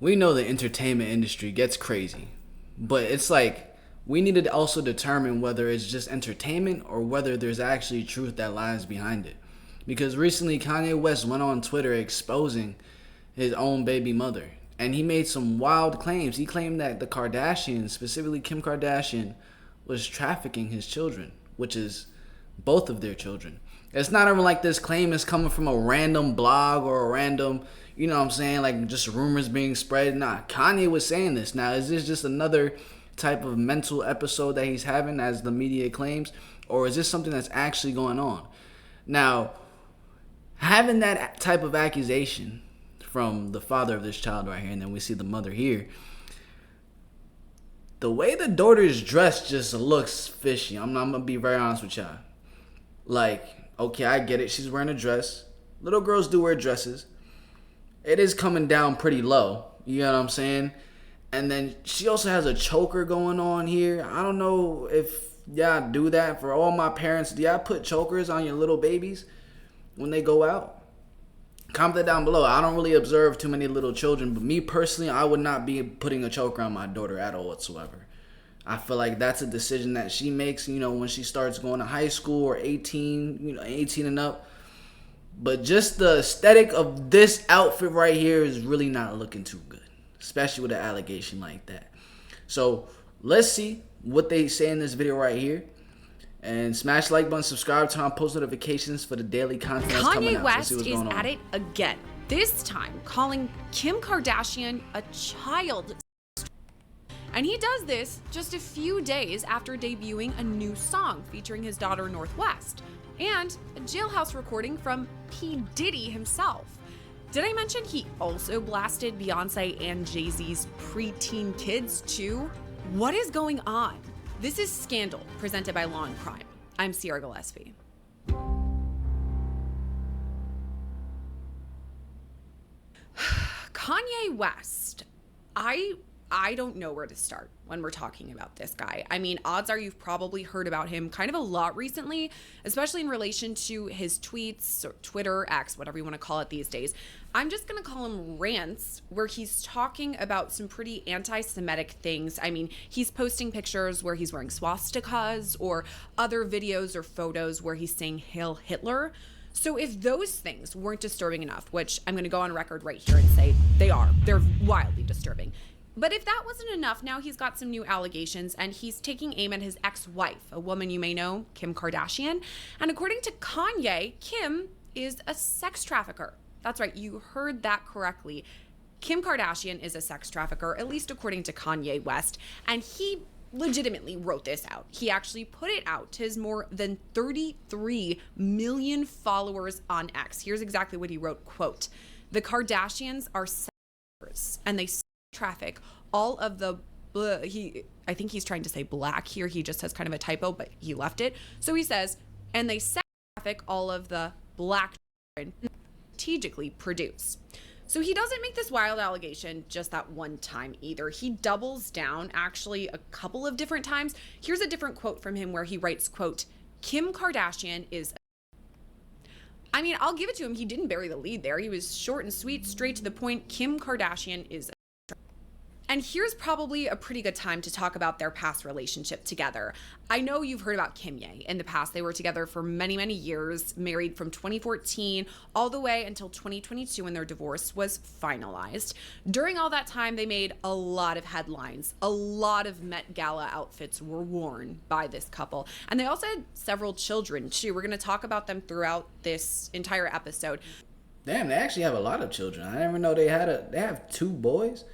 we know the entertainment industry gets crazy, but it's like we need to also determine whether it's just entertainment or whether there's actually truth that lies behind it. Because recently Kanye West went on Twitter exposing his own baby mother, and he made some wild claims. He claimed that the Kardashians, specifically Kim Kardashian, was trafficking his children, which is both of their children. It's not even like this claim is coming from a random blog or a random, you know what I'm saying, like just rumors being spread. Nah, Kanye was saying this. Now, is this just another type of mental episode that he's having, as the media claims, or is this something that's actually going on? Now, having that type of accusation from the father of this child right here, and then we see the mother here, the way the daughter is dressed just looks fishy. I'm gonna be very honest with y'all. Like, okay, I get it. She's wearing a dress. Little girls do wear dresses. It is coming down pretty low. You know what I'm saying? And then she also has a choker going on here. I don't know if y'all do that. For all my parents, do y'all put chokers on your little babies when they go out? Comment that down below. I don't really observe too many little children, but me personally, I would not be putting a choker on my daughter at all whatsoever. I feel like that's a decision that she makes, when she starts going to high school or 18, 18 and up. But just the aesthetic of this outfit right here is really not looking too good, especially with an allegation like that. So let's see what they say in this video right here. And smash the like button, subscribe, turn on post notifications for the daily content that's coming Kanye out. West is at it again, this time calling Kim Kardashian a child. And he does this just a few days after debuting a new song featuring his daughter Northwest and a jailhouse recording from P. Diddy himself. Did I mention he also blasted Beyonce and Jay-Z's preteen kids too? What is going on? This is Scandal, presented by Law and Crime. I'm Sierra Gillespie. Kanye West. I don't know where to start when we're talking about this guy. I mean, odds are you've probably heard about him kind of a lot recently, especially in relation to his tweets or Twitter, X, whatever you want to call it these days. I'm just going to call them rants, where he's talking about some pretty anti-Semitic things. I mean, he's posting pictures where he's wearing swastikas or other videos or photos where he's saying Hail Hitler. So if those things weren't disturbing enough, which I'm going to go on record right here and say they're wildly disturbing. But if that wasn't enough, now he's got some new allegations, and he's taking aim at his ex-wife, a woman you may know, Kim Kardashian. And according to Kanye, Kim is a sex trafficker. That's right, you heard that correctly. Kim Kardashian is a sex trafficker, at least according to Kanye West, and he legitimately wrote this out. He actually put it out to his more than 33 million followers on X. Here's exactly what he wrote, quote, "The Kardashians are sex traffickers, and they traffic all of the I think he's trying to say black here. He just has kind of a typo, but he left it. So he says, and they sex traffic all of the black children strategically produce." So he doesn't make this wild allegation just that one time either. He doubles down actually a couple of different times. Here's a different quote from him where he writes, quote, "Kim Kardashian is..." I mean, I'll give it to him. He didn't bury the lead there. He was short and sweet, straight to the point. Kim Kardashian is... And here's probably a pretty good time to talk about their past relationship together. I know you've heard about Kim Ye. In the past, they were together for many, many years, married from 2014 all the way until 2022 when their divorce was finalized. During all that time, they made a lot of headlines. A lot of Met Gala outfits were worn by this couple. And they also had several children, too. We're going to talk about them throughout this entire episode. Damn, they actually have a lot of children. I never know they have 2 boys.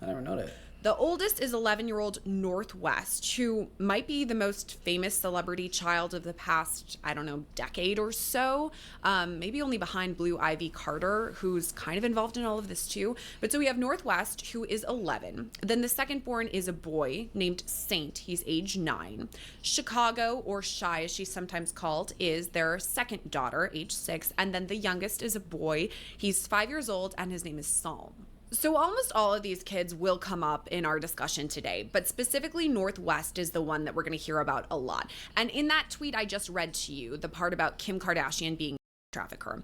I never know that. The oldest is 11-year-old Northwest, who might be the most famous celebrity child of the past, I don't know, decade or so. Maybe only behind Blue Ivy Carter, who's kind of involved in all of this too. But so we have Northwest, who is 11. Then the second born is a boy named Saint. He's age 9. Chicago, or Shy as she's sometimes called, is their second daughter, age 6. And then the youngest is a boy. He's 5 years old, and his name is Psalm. So almost all of these kids will come up in our discussion today, but specifically Northwest is the one that we're going to hear about a lot. And in that tweet I just read to you, the part about Kim Kardashian being a trafficker,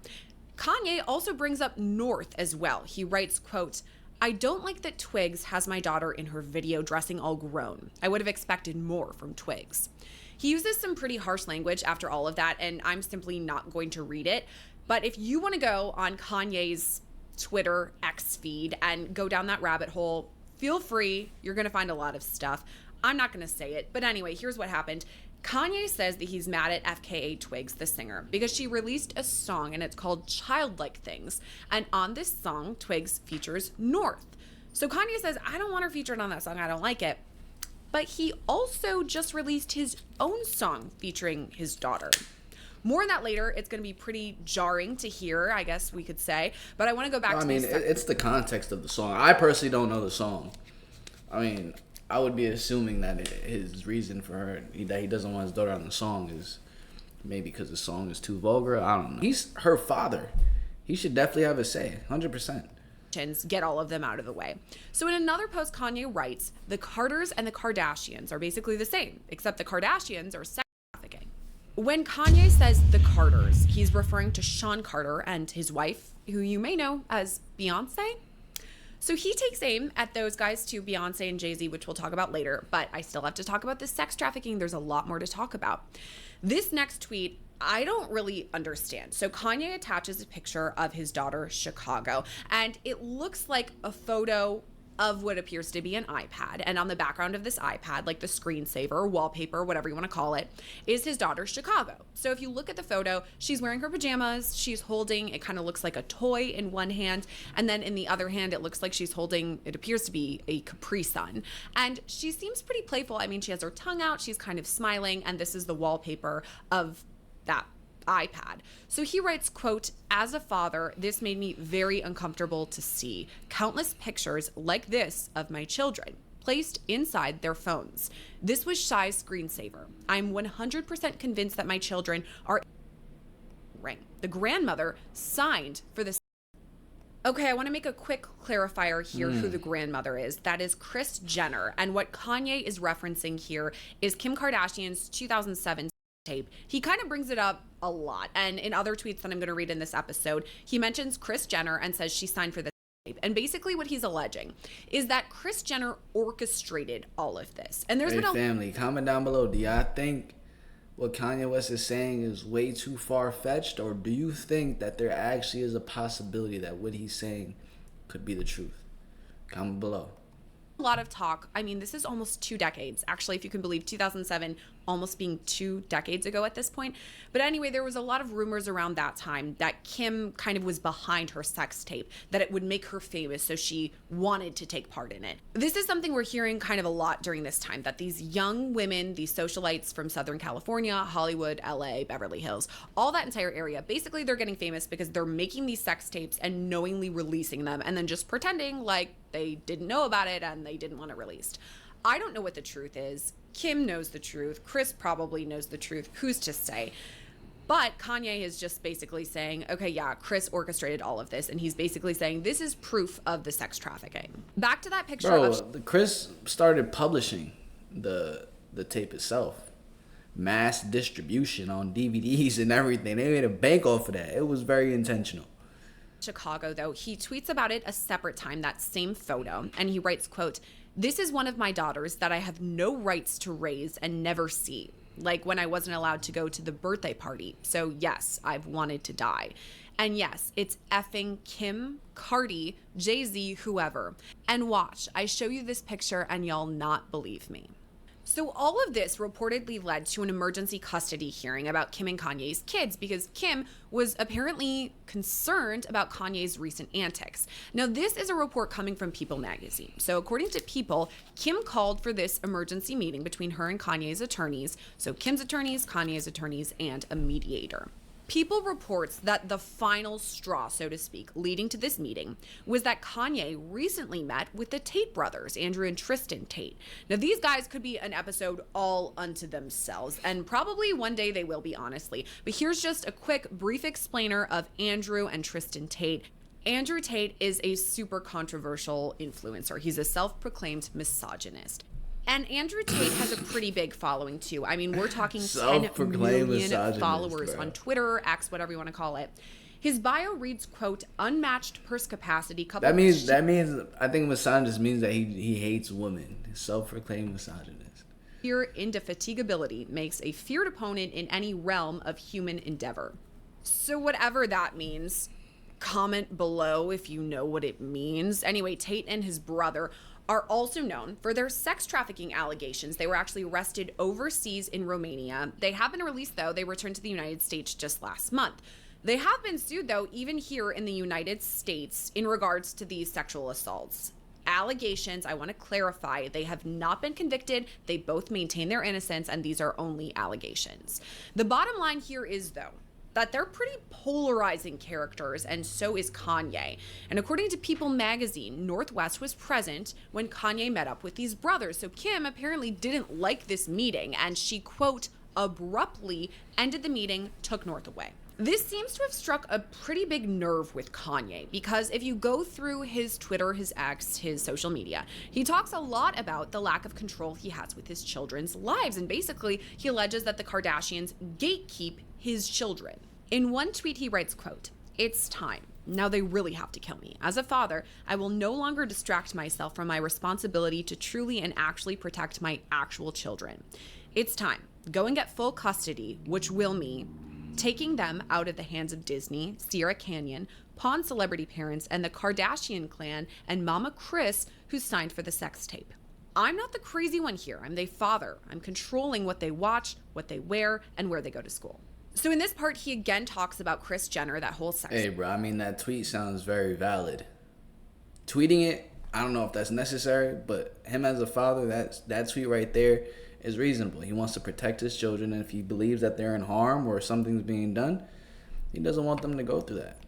Kanye also brings up North as well. He writes, quote, I don't like that Twigs has my daughter in her video dressing all grown. I would have expected more from Twigs. He uses some pretty harsh language after all of that, and I'm simply not going to read it. But if you want to go on Kanye's Twitter X feed and go down that rabbit hole, feel free. You're going to find a lot of stuff. I'm not going to say it. But anyway, here's what happened. Kanye says that he's mad at FKA Twigs, the singer, because she released a song and it's called Childlike Things. And on this song, Twigs features North. So Kanye says, I don't want her featured on that song. I don't like it. But he also just released his own song featuring his daughter. More on that later. It's going to be pretty jarring to hear, I guess we could say. But I want to go back to it's the context of the song. I personally don't know the song. I mean, I would be assuming that his reason for that he doesn't want his daughter on the song is maybe because the song is too vulgar. I don't know. He's her father. He should definitely have a say, 100%. Get all of them out of the way. So in another post, Kanye writes, the Carters and the Kardashians are basically the same, except the Kardashians are sex trafficking. When Kanye says the Carters, he's referring to Sean Carter and his wife, who you may know as Beyonce. So he takes aim at those guys too, Beyonce and Jay-Z, which we'll talk about later, but I still have to talk about the sex trafficking. There's a lot more to talk about. This next tweet, I don't really understand. So Kanye attaches a picture of his daughter, Chicago, and it looks like a photo of what appears to be an iPad. And on the background of this iPad, like the screensaver, wallpaper, whatever you want to call it, is his daughter, Chicago. So if you look at the photo, she's wearing her pajamas. She's holding, it kind of looks like a toy in one hand. And then in the other hand, it looks like she's holding, it appears to be a Capri Sun. And she seems pretty playful. I mean, she has her tongue out. She's kind of smiling. And this is the wallpaper of that iPad. So he writes, quote, as a father, this made me very uncomfortable to see countless pictures like this of my children placed inside their phones. This was Shy's screensaver. I'm 100% convinced that my children are ring. The grandmother signed for this. Okay, I want to make a quick clarifier here who the grandmother is. That is Kris Jenner. And what Kanye is referencing here is Kim Kardashian's 2007 tape. He kind of brings it up a lot. And in other tweets that I'm going to read in this episode, he mentions Kris Jenner and says she signed for this tape. And basically what he's alleging is that Kris Jenner orchestrated all of this. And there's been a family, comment down below. Do y'all think what Kanye West is saying is way too far-fetched? Or do you think that there actually is a possibility that what he's saying could be the truth? Comment below. A lot of talk. I mean, this is almost 2 decades. Actually, if you can believe 2007 almost being 2 decades ago at this point. But anyway, there was a lot of rumors around that time that Kim kind of was behind her sex tape, that it would make her famous, so she wanted to take part in it. This is something we're hearing kind of a lot during this time, that these young women, these socialites from Southern California, Hollywood, LA, Beverly Hills, all that entire area, basically they're getting famous because they're making these sex tapes and knowingly releasing them and then just pretending like they didn't know about it and they didn't want it released. I don't know what the truth is. Kim knows the truth. Kris probably knows the truth. Who's to say? But Kanye is just basically saying, okay, yeah, Kris orchestrated all of this. And he's basically saying this is proof of the sex trafficking. Back to that picture of Kris started publishing the tape itself. Mass distribution on DVDs and everything. They made a bank off of that. It was very intentional. Chicago, though, he tweets about it a separate time, that same photo. And he writes, quote, this is one of my daughters that I have no rights to raise and never see. Like when I wasn't allowed to go to the birthday party. So yes, I've wanted to die. And yes, it's effing Kim, Cardi, Jay-Z, whoever. And watch, I show you this picture and y'all not believe me. So all of this reportedly led to an emergency custody hearing about Kim and Kanye's kids because Kim was apparently concerned about Kanye's recent antics. Now, this is a report coming from People magazine. So according to People, Kim called for this emergency meeting between her and Kanye's attorneys. So Kim's attorneys, Kanye's attorneys, and a mediator. People reports that the final straw, so to speak, leading to this meeting was that Kanye recently met with the Tate brothers, Andrew and Tristan Tate. Now, these guys could be an episode all unto themselves, and probably one day they will be, honestly. But here's just a quick, brief explainer of Andrew and Tristan Tate. Andrew Tate is a super controversial influencer. He's a self-proclaimed misogynist. And Andrew Tate has a pretty big following, too. I mean, we're talking 10 million followers on Twitter, X, whatever you want to call it. His bio reads, quote, unmatched purse capacity coupled That means I think misogynist means that he hates women. Self-proclaimed misogynist. sheer indefatigability makes a feared opponent in any realm of human endeavor. So whatever that means, comment below if you know what it means. Anyway, Tate and his brother are also known for their sex trafficking allegations. They were actually arrested overseas in Romania. They have been released, though. They returned to the United States just last month. They have been sued, though, even here in the United States in regards to these sexual assaults. Allegations, I want to clarify, they have not been convicted. They both maintain their innocence, and these are only allegations. The bottom line here is, though, that they're pretty polarizing characters, and so is Kanye. And according to People magazine, Northwest was present when Kanye met up with these brothers. So Kim apparently didn't like this meeting, and she, quote, abruptly ended the meeting, took North away. This seems to have struck a pretty big nerve with Kanye, because if you go through his Twitter, his X, his social media, he talks a lot about the lack of control he has with his children's lives. And basically, he alleges that the Kardashians gatekeep his children. In one tweet, he writes, quote, it's time. Now they really have to kill me. As a father, I will no longer distract myself from my responsibility to truly and actually protect my actual children. It's time. Go and get full custody, which will mean taking them out of the hands of Disney, Sierra Canyon, pawn celebrity parents, and the Kardashian clan, and Mama Kris, who signed for the sex tape. I'm not the crazy one here. I'm their father. I'm controlling what they watch, what they wear, and where they go to school. So in this part, he again talks about Kris Jenner, that whole sex. Hey, bro, I mean, that tweet sounds very valid. Tweeting it, I don't know if that's necessary, but him as a father, that tweet right there is reasonable. He wants to protect his children, and if he believes that they're in harm or something's being done, he doesn't want them to go through that.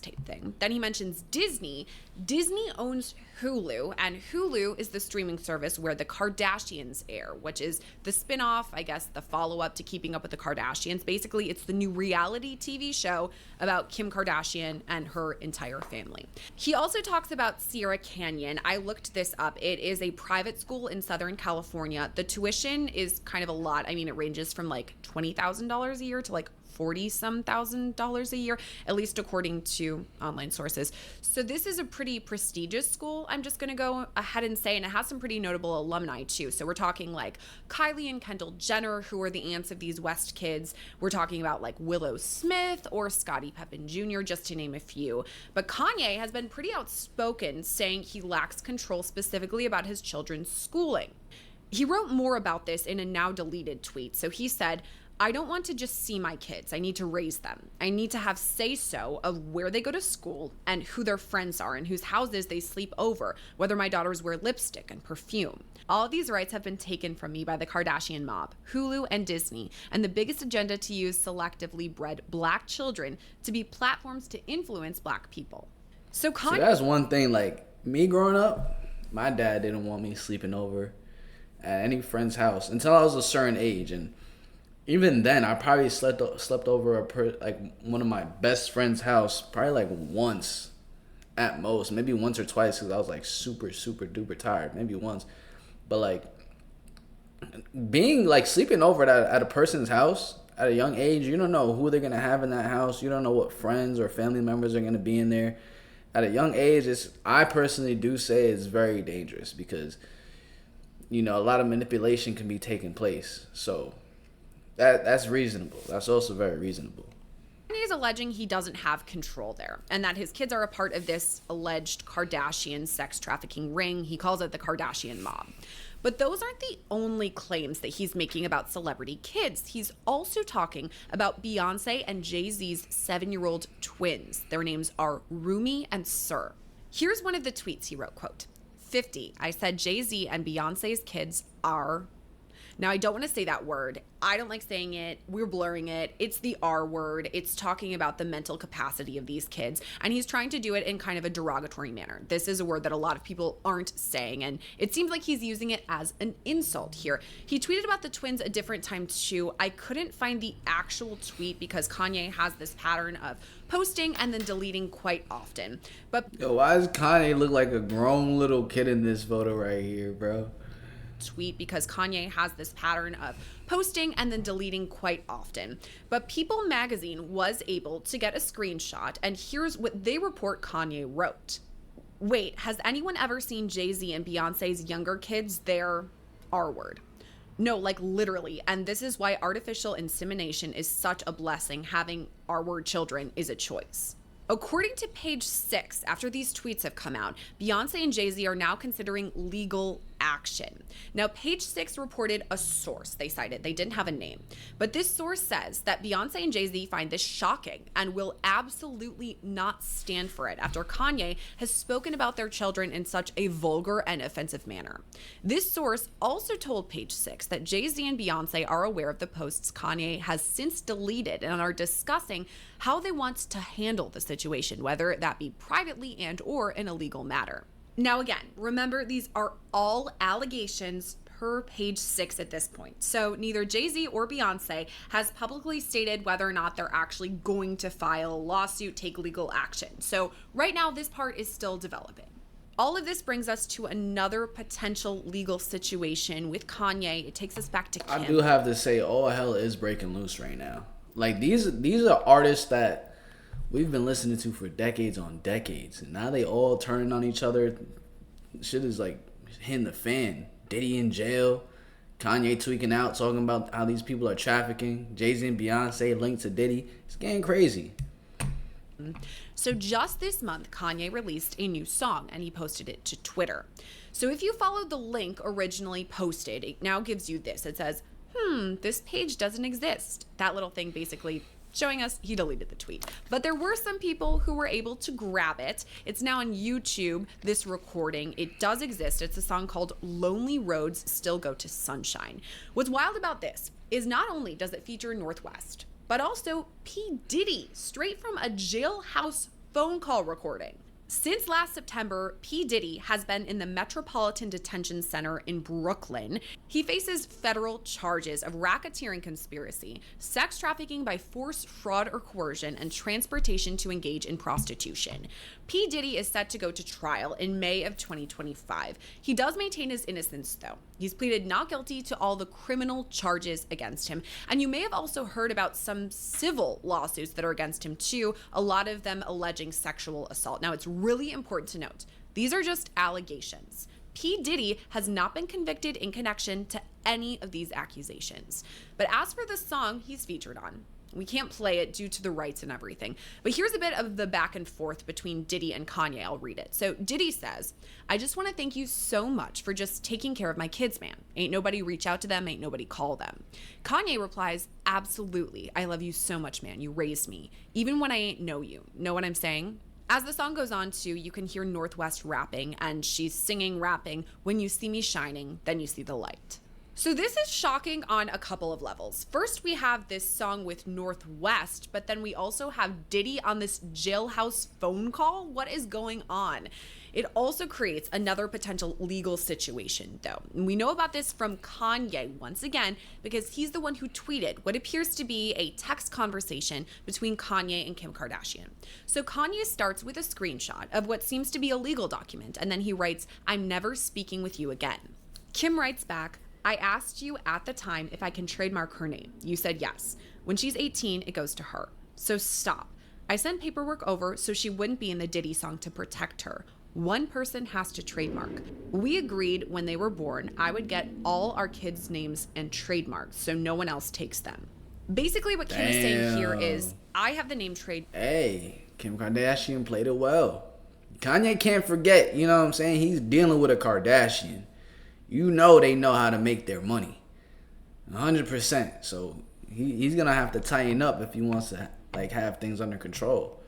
Tape thing. Then he mentions Disney. Disney owns Hulu, and Hulu is the streaming service where the Kardashians air, which is the spin-off, I guess, the follow-up to Keeping Up with the Kardashians. Basically, it's the new reality TV show about Kim Kardashian and her entire family. He also talks about Sierra Canyon. I looked this up. It is a private school in Southern California. The tuition is kind of a lot. I mean, it ranges from like $20,000 a year to like $40-some thousand a year, at least according to online sources. So this is a pretty prestigious school, I'm just going to go ahead and say, and it has some pretty notable alumni too. So we're talking like Kylie and Kendall Jenner, who are the aunts of these West kids. We're talking about like Willow Smith or Scottie Pippen Jr., just to name a few. But Kanye has been pretty outspoken, saying he lacks control specifically about his children's schooling. He wrote more about this in a now deleted tweet. So he said, I don't want to just see my kids. I need to raise them. I need to have say-so of where they go to school and who their friends are and whose houses they sleep over, whether my daughters wear lipstick and perfume. All of these rights have been taken from me by the Kardashian mob, Hulu, and Disney, and the biggest agenda to use selectively bred black children to be platforms to influence black people. So that's one thing, like, me growing up, my dad didn't want me sleeping over at any friend's house until I was a certain age, and even then, I probably slept over one of my best friend's house probably like once at most, maybe once or twice, because I was like super, super duper tired, maybe once. But like being like sleeping over at a person's house at a young age, you don't know who they're going to have in that house. You don't know what friends or family members are going to be in there. At a young age, I personally do say it's very dangerous because, you know, a lot of manipulation can be taking place. So that's reasonable. That's also very reasonable. He's alleging he doesn't have control there and that his kids are a part of this alleged Kardashian sex trafficking ring. He calls it the Kardashian mob. But those aren't the only claims that he's making about celebrity kids. He's also talking about Beyonce and Jay-Z's 7-year-old twins. Their names are Rumi and Sir. Here's one of the tweets he wrote, quote, 50. I said Jay-Z and Beyonce's kids are... Now, I don't want to say that word. I don't like saying it. We're blurring it. It's the R word. It's talking about the mental capacity of these kids. And he's trying to do it in kind of a derogatory manner. This is a word that a lot of people aren't saying. And it seems like he's using it as an insult here. He tweeted about the twins a different time too. I couldn't find the actual tweet because Kanye has this pattern of posting and then deleting quite often. But yo, why does Kanye look like a grown little kid in this photo right here, bro? tweet because Kanye has this pattern of posting and then deleting quite often. But People magazine was able to get a screenshot, and here's what they report Kanye wrote. Wait, has anyone ever seen Jay-Z and Beyonce's younger kids? Their R-word. No, like literally. And this is why artificial insemination is such a blessing. Having R-word children is a choice. According to Page 6, after these tweets have come out, Beyonce and Jay-Z are now considering legal action. Now, Page 6 reported a source they cited. They didn't have a name. But this source says that Beyonce and Jay-Z find this shocking and will absolutely not stand for it after Kanye has spoken about their children in such a vulgar and offensive manner. This source also told Page 6 that Jay-Z and Beyonce are aware of the posts Kanye has since deleted and are discussing how they want to handle the situation, whether that be privately and or in a legal matter. Now again, remember these are all allegations per Page 6 at this point. So neither Jay-Z or Beyonce has publicly stated whether or not they're actually going to file a lawsuit, take legal action. So right now this part is still developing. All of this brings us to another potential legal situation with Kanye. It takes us back to Kim. I do have to say, all hell is breaking loose right now. Like these are artists that we've been listening to for decades on decades, and now they all turning on each other. Shit is like hitting the fan. Diddy in jail, Kanye tweaking out, talking about how these people are trafficking. Jay-Z and Beyonce linked to Diddy. It's getting crazy. So just this month, Kanye released a new song and he posted it to Twitter. So if you followed the link originally posted, it now gives you this. It says, this page doesn't exist. That little thing basically showing us he deleted the tweet. But there were some people who were able to grab it. It's now on YouTube, this recording. It does exist. It's a song called Lonely Roads Still Go to Sunshine. What's wild about this is not only does it feature Northwest, but also P. Diddy, straight from a jailhouse phone call recording. Since last September, P. Diddy has been in the Metropolitan Detention Center in Brooklyn. He faces federal charges of racketeering conspiracy, sex trafficking by force, fraud, or coercion, and transportation to engage in prostitution. P. Diddy is set to go to trial in May of 2025. He does maintain his innocence, though. He's pleaded not guilty to all the criminal charges against him. And you may have also heard about some civil lawsuits that are against him, too, a lot of them alleging sexual assault. Now, it's really important to note, these are just allegations. P. Diddy has not been convicted in connection to any of these accusations. But as for the song he's featured on, we can't play it due to the rights and everything. But here's a bit of the back and forth between Diddy and Kanye. I'll read it. So Diddy says, I just want to thank you so much for just taking care of my kids, man. Ain't nobody reach out to them. Ain't nobody call them. Kanye replies, absolutely. I love you so much, man. You raised me. Even when I ain't know you. Know what I'm saying? As the song goes on too, you can hear Northwest rapping, and she's singing, rapping, when you see me shining, then you see the light. So this is shocking on a couple of levels. First, we have this song with Northwest, but then we also have Diddy on this jailhouse phone call. What is going on? It also creates another potential legal situation, though. And we know about this from Kanye, once again, because he's the one who tweeted what appears to be a text conversation between Kanye and Kim Kardashian. So Kanye starts with a screenshot of what seems to be a legal document, and then he writes, I'm never speaking with you again. Kim writes back, I asked you at the time if I can trademark her name. You said yes. When she's 18, it goes to her. So stop. I sent paperwork over so she wouldn't be in the Diddy song to protect her. One person has to trademark. We agreed when they were born, I would get all our kids' names and trademarks so no one else takes them. Basically what Kim is saying here is, I have the name trade. Hey, Kim Kardashian played it well. Kanye can't forget, you know what I'm saying? He's dealing with a Kardashian. You know they know how to make their money. 100%. So he's going to have to tighten up if he wants to like have things under control.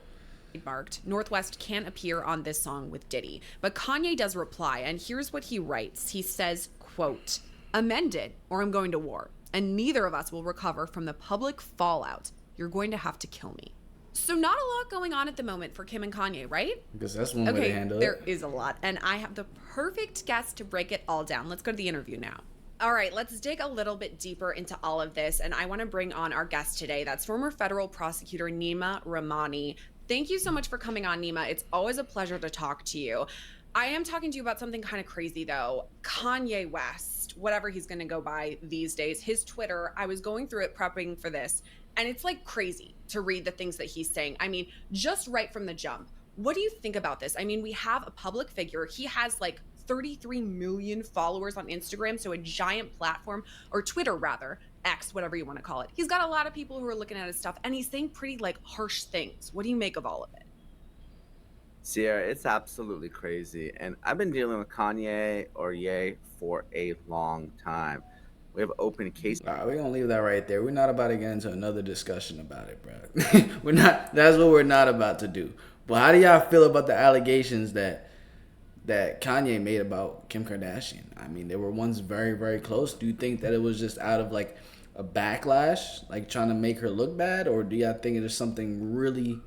Marked, Northwest can't appear on this song with Diddy. But Kanye does reply, and here's what he writes. He says, quote, amend it or I'm going to war, and neither of us will recover from the public fallout. You're going to have to kill me. So not a lot going on at the moment for Kim and Kanye, right? Because that's one way to handle it. There is a lot. And I have the perfect guest to break it all down. Let's go to the interview now. All right, let's dig a little bit deeper into all of this. And I want to bring on our guest today. That's former federal prosecutor Nima Rahmani. Thank you so much for coming on, Nima. It's always a pleasure to talk to you. I am talking to you about something kind of crazy though. Kanye West, whatever he's going to go by these days, his Twitter, I was going through it prepping for this, and it's like crazy to read the things that he's saying. I mean, just right from the jump. What do you think about this? I mean, we have a public figure. He has like 33 million followers on Instagram, so a giant platform, or Twitter rather, X, whatever you want to call it. He's got a lot of people who are looking at his stuff, and he's saying pretty like harsh things. What do you make of all of it? Sierra, it's absolutely crazy. And I've been dealing with Kanye or Ye for a long time. We have open case. All right, we're gonna leave that right there. We're not about to get into another discussion about it, bro. We're not. That's what we're not about to do. But how do y'all feel about the allegations that Kanye made about Kim Kardashian? I mean, they were once very, very close. Do you think that it was just out of like a backlash, like trying to make her look bad, or do y'all think there's something really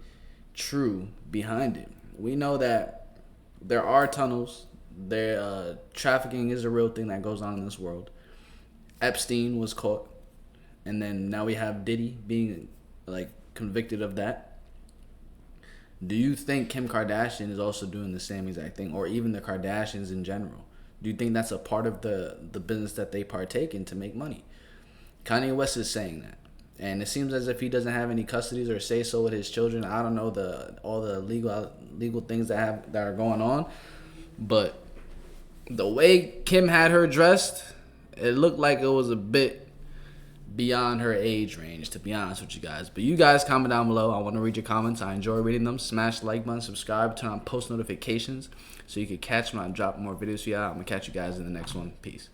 true behind it? We know that there are tunnels. There, trafficking is a real thing that goes on in this world. Epstein was caught, and then now we have Diddy being like convicted of that. Do you think Kim Kardashian is also doing the same exact thing, or even the Kardashians in general? Do you think that's a part of the business that they partake in to make money? Kanye West is saying that, and it seems as if he doesn't have any custodies or say so with his children. I don't know all the legal things that are going on, but the way Kim had her dressed, it looked like it was a bit beyond her age range, to be honest with you guys. But you guys comment down below. I want to read your comments. I enjoy reading them. Smash the like button, subscribe, turn on post notifications so you can catch when I drop more videos for y'all. I'm going to catch you guys in the next one. Peace.